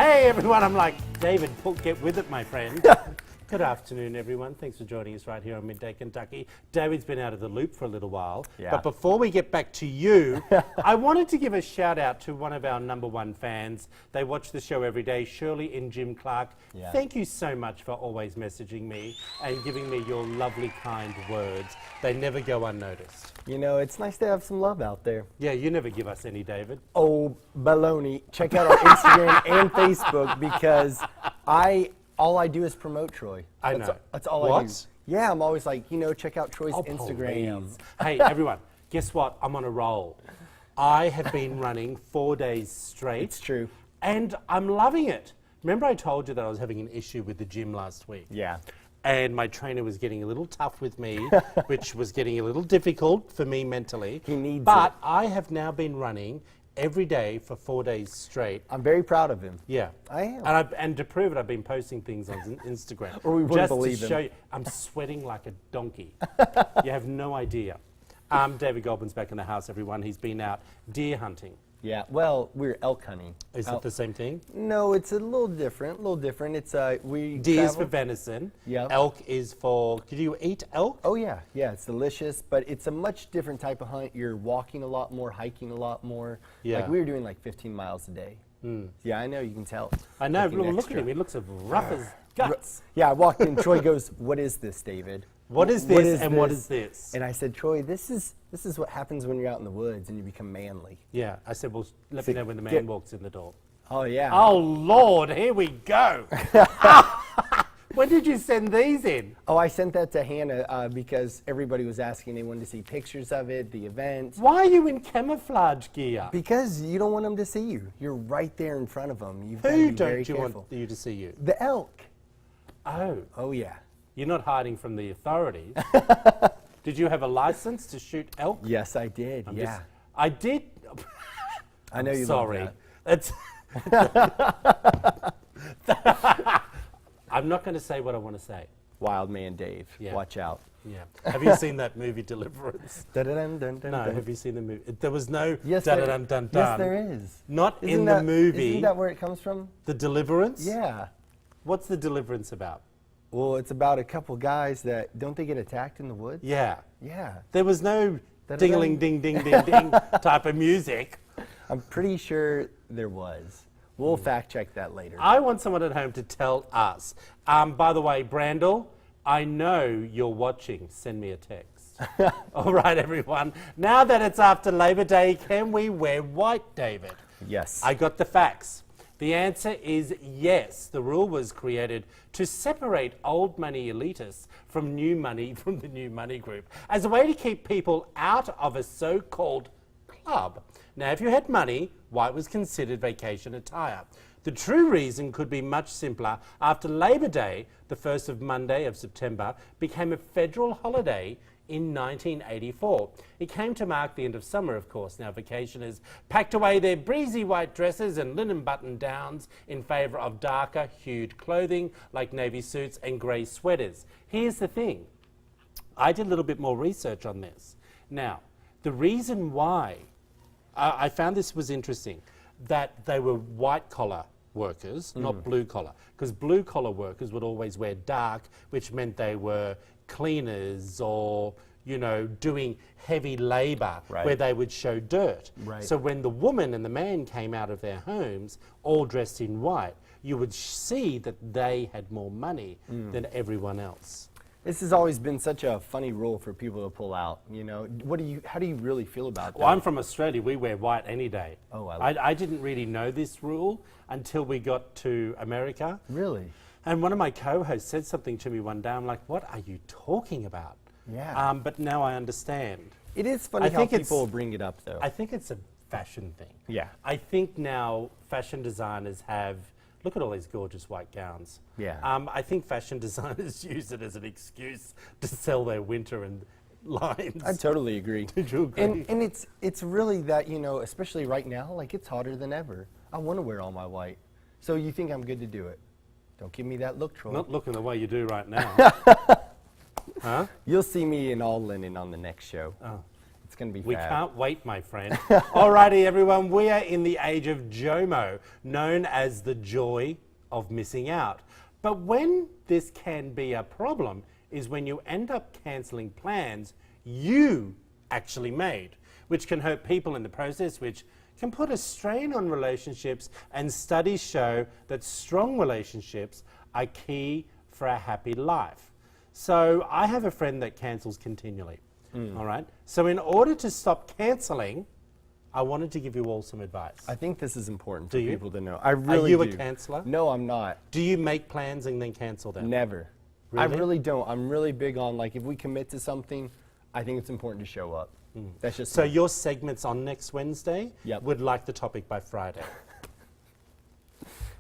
Hey everyone, I'm like, David, get with it, my friend. Good afternoon, everyone. Thanks for joining us right here on Midday Kentucky. David's been out of the loop for a little while. Yeah. But before we get back to you, I wanted to give a shout out to one of our #1 fans. They watch the show every day, Shirley and Jim Clark. Yeah. Thank you so much for always messaging me and giving me your lovely, kind words. They never go unnoticed. You know, it's nice to have some love out there. Yeah, you never give us any, David. Oh, baloney. Check out our Instagram and Facebook because all I do is promote Troy. I know. That's all I do. What? Yeah, I'm always like, check out Troy's Instagram. Please. Hey, everyone, guess what? I'm on a roll. I have been running 4 days straight. It's true. And I'm loving it. Remember I told you that I was having an issue with the gym last week? Yeah. And my trainer was getting a little tough with me, which was getting a little difficult for me mentally. He needs But it. I have now been running every day for 4 days straight. I'm very proud of him. Yeah. I am. And to prove it, I've been posting things on Instagram. Or we wouldn't just believe to him. show you, I'm sweating like a donkey. You have no idea. David Goldman's back in the house, everyone. He's been out deer hunting. Yeah, well, we're elk hunting. Is it the same thing? No, it's a little different. It's we Deer's for travel- venison. Yeah. Elk is for, do you eat elk? Oh yeah, it's delicious, but it's a much different type of hunt. You're walking a lot more, hiking a lot more. Yeah. Like we were doing like 15 miles a day. Yeah, I know, you can tell. I know, Looking look at extra. him. He looks as rough as guts. Yeah, I walked in, Troy goes, "What is this, David? What is this and what is this?" And I said, "Troy, this is what happens when you're out in the woods and you become manly." Yeah, I said, well, let me know when the man walks in the door. Oh yeah. Oh, Lord, here we go. When did you send these in? Oh, I sent that to Hannah because everybody was asking. They wanted to see pictures of it, the event. Why are you in camouflage gear? Because you don't want them to see you. You're right there in front of them. You've got to Who be very don't you careful. want you to see you? The elk. Oh, Oh yeah. you're not hiding from the authorities. Did you have a license to shoot elk? Yes, I did. Yeah. I did. I know you. Sorry. Love that. That's I'm not going to say what I want to say. Wild Man Dave. Yeah. Watch out. Yeah. Have you seen that movie Deliverance? Dun-dun-dun-dun-dun. No. Have you seen the movie? There was no Yes, dun-dun-dun-dun. yes, there is. Not Isn't in that, the movie. Isn't that where it comes from? The Deliverance? Yeah. What's the Deliverance about? Well, it's about a couple guys that don't they get attacked in the woods? Yeah. Yeah. There was no Dun-dun-dun. ding-a-ling, ding-ding-ding-ding type of music. I'm pretty sure there was. We'll fact check that later. I want someone at home to tell us. By the way, Brandel, I know you're watching. Send me a text. All right, everyone. Now that it's after Labor Day, can we wear white, David? Yes. I got the facts. The answer is yes. The rule was created to separate old money elitists from new money from the new money group as a way to keep people out of a so-called club. Now, if you had money, white was considered vacation attire. The true reason could be much simpler. After Labor Day, the first of Monday of September, became a federal holiday in 1984. It came to mark the end of summer, of course. Now, vacationers packed away their breezy white dresses and linen button-downs in favour of darker hued clothing like navy suits and grey sweaters. Here's the thing. I did a little bit more research on this. Now, the reason why I found this was interesting, that they were white-collar workers, not blue-collar, because blue-collar workers would always wear dark, which meant they were cleaners or, doing heavy labour where they would show dirt. Right. So when the woman and the man came out of their homes all dressed in white, you would see that they had more money than everyone else. This has always been such a funny rule for people to pull out. How do you really feel about that? Well, I'm from Australia. We wear white any day. Oh, I didn't really know this rule until we got to America. Really? And one of my co-hosts said something to me one day. I'm like, what are you talking about? Yeah. But now I understand. It is funny how people bring it up, though. I think it's a fashion thing. Yeah. I think now fashion designers have... Look at all these gorgeous white gowns. Yeah. I think fashion designers use it as an excuse to sell their winter and lines. I totally agree. Did you agree? And it's really that, especially right now, like it's hotter than ever. I want to wear all my white. So you think I'm good to do it? Don't give me that look, Troy. Not looking the way you do right now. Huh? You'll see me in all linen on the next show. Oh. It's going to be We fab. can't wait, my friend. Alrighty, everyone, we are in the age of JOMO, known as the joy of missing out. But when this can be a problem is when you end up cancelling plans you actually made, which can hurt people in the process, which can put a strain on relationships, and studies show that strong relationships are key for a happy life. So I have a friend that cancels continually. All right. So in order to stop cancelling, I wanted to give you all some advice. I think this is important for Do you? people to know. I really Are you do. a canceller? No, I'm not. Do you make plans and then cancel them? Never. I Really? really don't. I'm really big on, like, if we commit to something, I think it's important to show up. That's just So me. your segment's on next Wednesday. Yep. Would like the topic by Friday.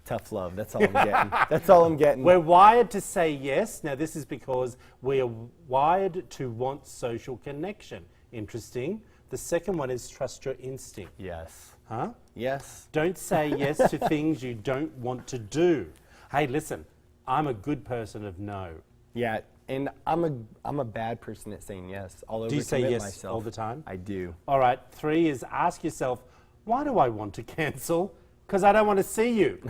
Tough love. That's all I'm getting. That's all I'm getting. We're wired to say yes. Now, this is because we are wired to want social connection. Interesting. The second one is trust your instinct. Yes. Huh? Yes. Don't say yes to things you don't want to do. Hey, listen, I'm a good person of no. Yeah. And I'm a bad person at saying yes. I'll Do you say overcommit yes myself. all the time? I do. All right, 3 is ask yourself, why do I want to cancel? Because I don't want to see you.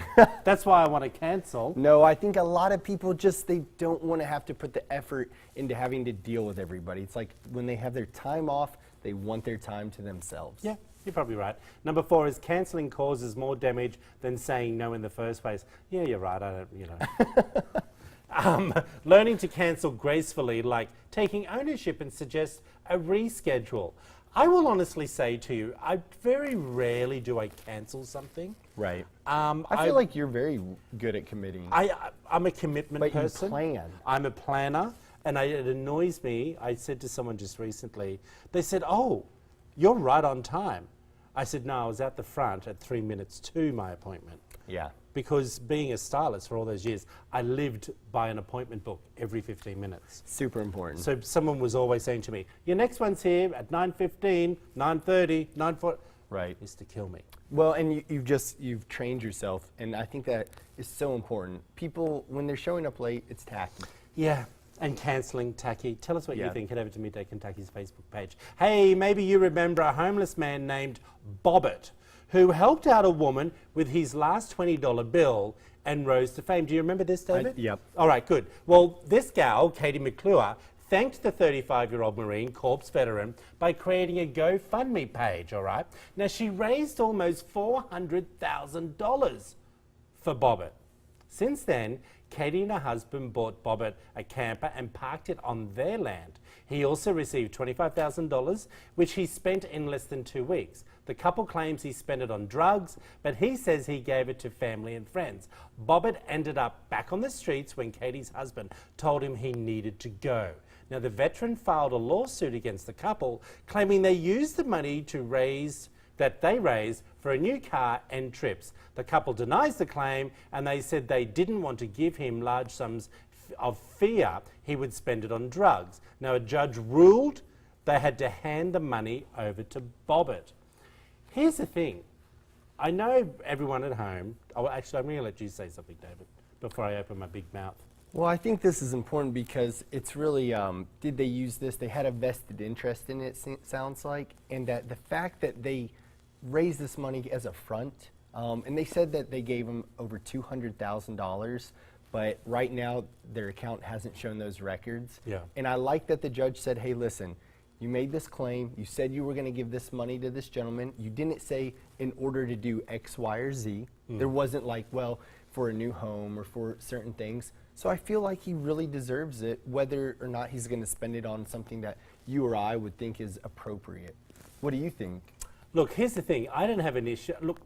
That's why I want to cancel. No, I think a lot of people just, they don't want to have to put the effort into having to deal with everybody. It's like when they have their time off, they want their time to themselves. Yeah, you're probably right. Number 4 is cancelling causes more damage than saying no in the first place. Yeah, you're right. I don't, you know. Learning to cancel gracefully, like taking ownership and suggest a reschedule. I will honestly say to you, I very rarely do I cancel something. Right. I I feel like you're very good at committing. I'm a commitment But you person. plan. I'm a planner, and it annoys me. I said to someone just recently, they said, "Oh, you're right on time." I said, "No, I was at the front at 3 minutes to my appointment." Yeah. Because being a stylist for all those years, I lived by an appointment book every 15 minutes. Super important. So someone was always saying to me, "Your next one's here at 9:15, 9:30, 9:40. Right. Used to kill me. Well, and you've trained yourself, and I think that is so important. People, when they're showing up late, it's tacky. Yeah, and cancelling tacky. Tell us what you Yeah. think. Head over to Midday Kentucky's Facebook page. Hey, maybe you remember a homeless man named Bobbitt who helped out a woman with his last $20 bill and rose to fame. Do you remember this, David? Yep. All right, good. Well, this gal, Katie McClure, thanked the 35-year-old Marine Corps veteran by creating a GoFundMe page, all right? Now, she raised almost $400,000 for Bobbitt. Since then, Katie and her husband bought Bobbitt a camper and parked it on their land. He also received $25,000, which he spent in less than 2 weeks. The couple claims he spent it on drugs, but he says he gave it to family and friends. Bobbitt ended up back on the streets when Katie's husband told him he needed to go. Now, the veteran filed a lawsuit against the couple, claiming they used the money that they raised for a new car and trips. The couple denies the claim, and they said they didn't want to give him large sums of fear he would spend it on drugs. Now, a judge ruled they had to hand the money over to Bobbitt. Here's the thing. I know everyone at home, actually, I'm going to let you say something, David, before I open my big mouth. Well, I think this is important because it's really, did they use this? They had a vested interest in it, sounds like, and that the fact that they raised this money as a front, and they said that they gave them over $200,000, but right now their account hasn't shown those records. Yeah. And I like that the judge said, hey, listen, you made this claim, you said you were going to give this money to this gentleman, you didn't say in order to do X, Y, or Z. There wasn't like, well, for a new home or for certain things. So I feel like he really deserves it, whether or not he's going to spend it on something that you or I would think is appropriate. What do you think? Look, here's the thing. I don't have an issue. Look,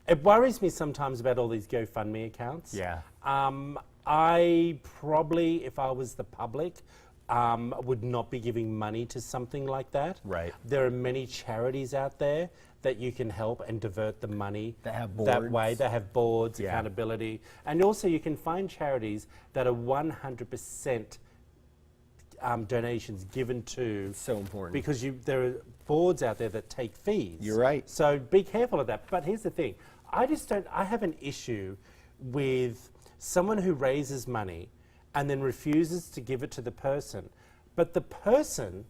it worries me sometimes about all these GoFundMe accounts. Yeah. I probably, if I was the public, would not be giving money to something like that. Right. There are many charities out there that you can help and divert the money That have that boards. way. They have boards, Yeah. accountability. And also you can find charities that are 100% donations given to. So important. Because there are boards out there that take fees. You're right. So be careful of that. But here's the thing. I have an issue with someone who raises money and then refuses to give it to the person. But the person,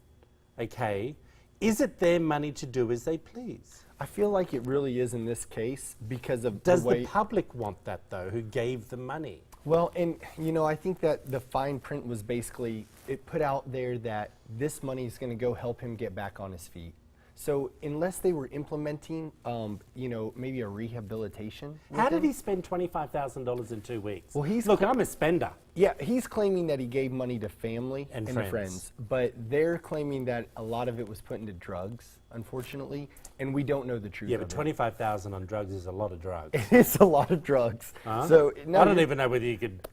okay, Is it their money to do as they please? I feel like it really is in this case because of Does the way... the public want that, though, who gave the money? Well, and I think that the fine print was basically, it put out there that this money is going to go help him get back on his feet. So unless they were implementing, maybe a rehabilitation. How did he spend $25,000 in 2 weeks? Well, Look, I'm a spender. Yeah, he's claiming that he gave money to family And friends, but they're claiming that a lot of it was put into drugs, unfortunately, and we don't know the truth. Yeah, but $25,000 on drugs is a lot of drugs. It is a lot of drugs. So I don't even know whether you could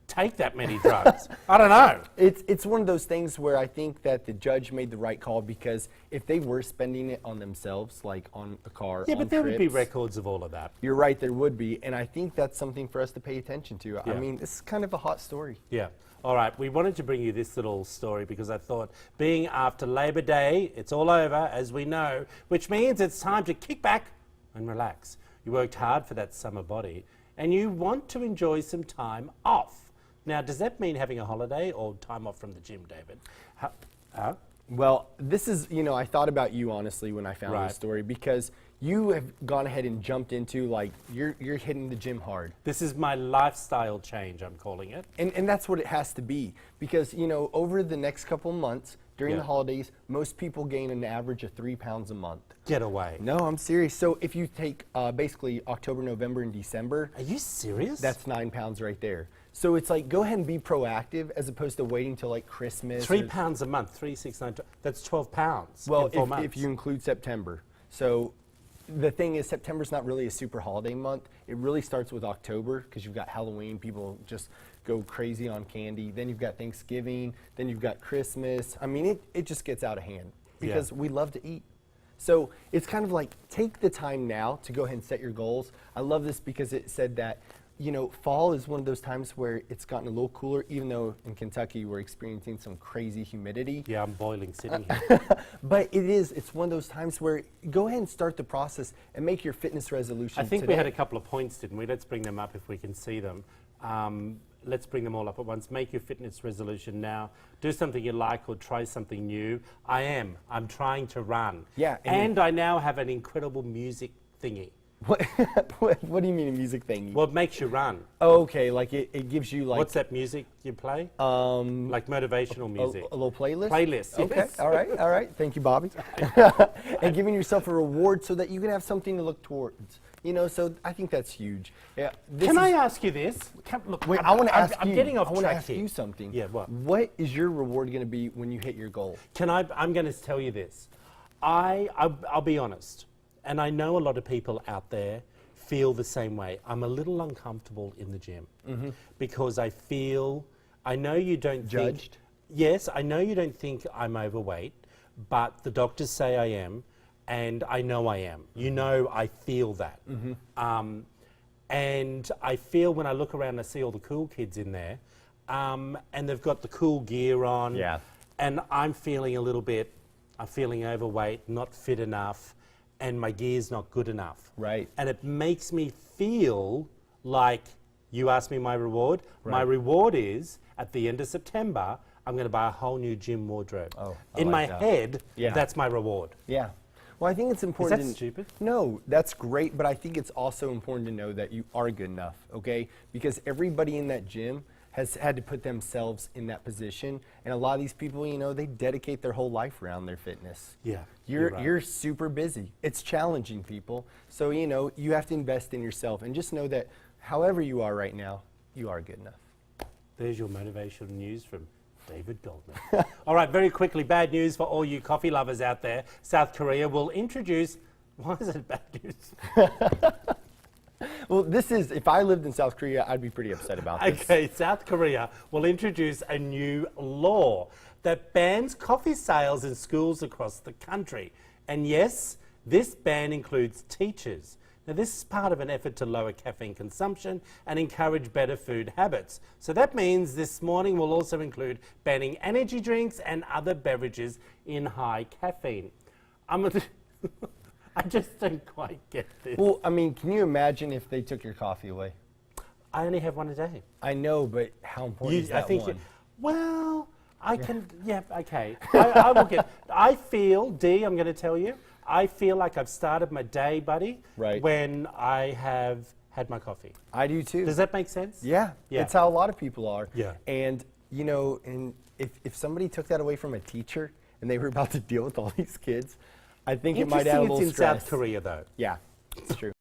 take that many drugs. I don't know. It's one of those things where I think that the judge made the right call, because if they were spending it on themselves, like on a car, Yeah, on but there would be trips, records of all of that. You're right, there would be, and I think that's something for us to pay attention to. Yeah. I mean, this is kind of a hot story. Yeah. All right, we wanted to bring you this little story because I thought, being after Labor Day, it's all over, as we know, which means it's time to kick back and relax. You worked hard for that summer body, and you want to enjoy some time off. Now, does that mean having a holiday or time off from the gym, David? Well, this is, I thought about you, honestly, when I found this story, because you have gone ahead and jumped into, like, you're hitting the gym hard. This is my lifestyle change, I'm calling it. And that's what it has to be, because, over the next couple months, during the holidays, most people gain an average of 3 pounds a month. Get away. No, I'm serious. So if you take basically October, November, and December. Are you serious? That's 9 pounds right there. So it's like, go ahead and be proactive as opposed to waiting till like Christmas. 3 pounds a month, 3, 6, 9, that's 12 pounds well, in 4 months. If you include September. So the thing is, September's not really a super holiday month. It really starts with October, because you've got Halloween, people just go crazy on candy. Then you've got Thanksgiving, then you've got Christmas. I mean, it just gets out of hand because we love to eat. So it's kind of like, take the time now to go ahead and set your goals. I love this because it said that, fall is one of those times where it's gotten a little cooler, even though in Kentucky we're experiencing some crazy humidity. Yeah, I'm boiling sitting here. But it's one of those times where go ahead and start the process and make your fitness resolution I think today. we had a couple of points, didn't we? Let's bring them up if we can see them. Let's bring them all up at once. Make your fitness resolution now. Do something you like or try something new. I'm trying to run. Yeah. And I now have an incredible music thingy. What do you mean a music thing? Well, it makes you run. Oh, okay, like it gives you like... What's that music you play? Like motivational music. A little playlist? Playlist, Okay, yes. all right. Thank you, Bobby. And giving yourself a reward so that you can have something to look towards. So I think that's huge. Yeah. Can I ask you this? Look, Wait, I want to ask you. I'm getting off I want to track ask here. you something. Yeah, what? What is your reward going to be when you hit your goal? I'm going to tell you this. I'll be honest, and I know a lot of people out there feel the same way. I'm a little uncomfortable in the gym because I know you don't Judged? Yes, I know you don't think I'm overweight, but the doctors say I am, and I know I am. I feel that. And I feel when I look around, I see all the cool kids in there, and they've got the cool gear on. Yeah. And I'm feeling overweight, not fit enough, and my gear's not good enough. Right. And it makes me feel like, you asked me my reward. Right. My reward is, at the end of September, I'm going to buy a whole new gym wardrobe. Oh, in my head, that's my reward. Yeah. Well, I think it's important. Is that stupid? No, that's great, but I think it's also important to know that you are good enough, okay? Because everybody in that gym has had to put themselves in that position, and a lot of these people, they dedicate their whole life around their fitness. Yeah, You're super busy. It's challenging, people. So, you have to invest in yourself, and just know that however you are right now, you are good enough. There's your motivational news from David Goldman. All right, very quickly, bad news for all you coffee lovers out there. South Korea will introduce... Why is it bad news? Well, if I lived in South Korea, I'd be pretty upset about this. Okay, South Korea will introduce a new law that bans coffee sales in schools across the country. And yes, this ban includes teachers. Now, this is part of an effort to lower caffeine consumption and encourage better food habits. So that means this morning will also include banning energy drinks and other beverages in high caffeine. I just don't quite get this. Well, I mean, can you imagine if they took your coffee away? I only have one a day. I know, but how important is that one? Well, I can, yeah, okay. I will get, I feel, D, I'm going to tell you, I feel like I've started my day, buddy, Right. when I have had my coffee. I do too. Does that make sense? Yeah, Yeah. it's how a lot of people are. Yeah. And, you know, and if somebody took that away from a teacher and they were about to deal with all these kids, I think it might add a Interesting little it's in stress. South Korea, though. Yeah, it's true.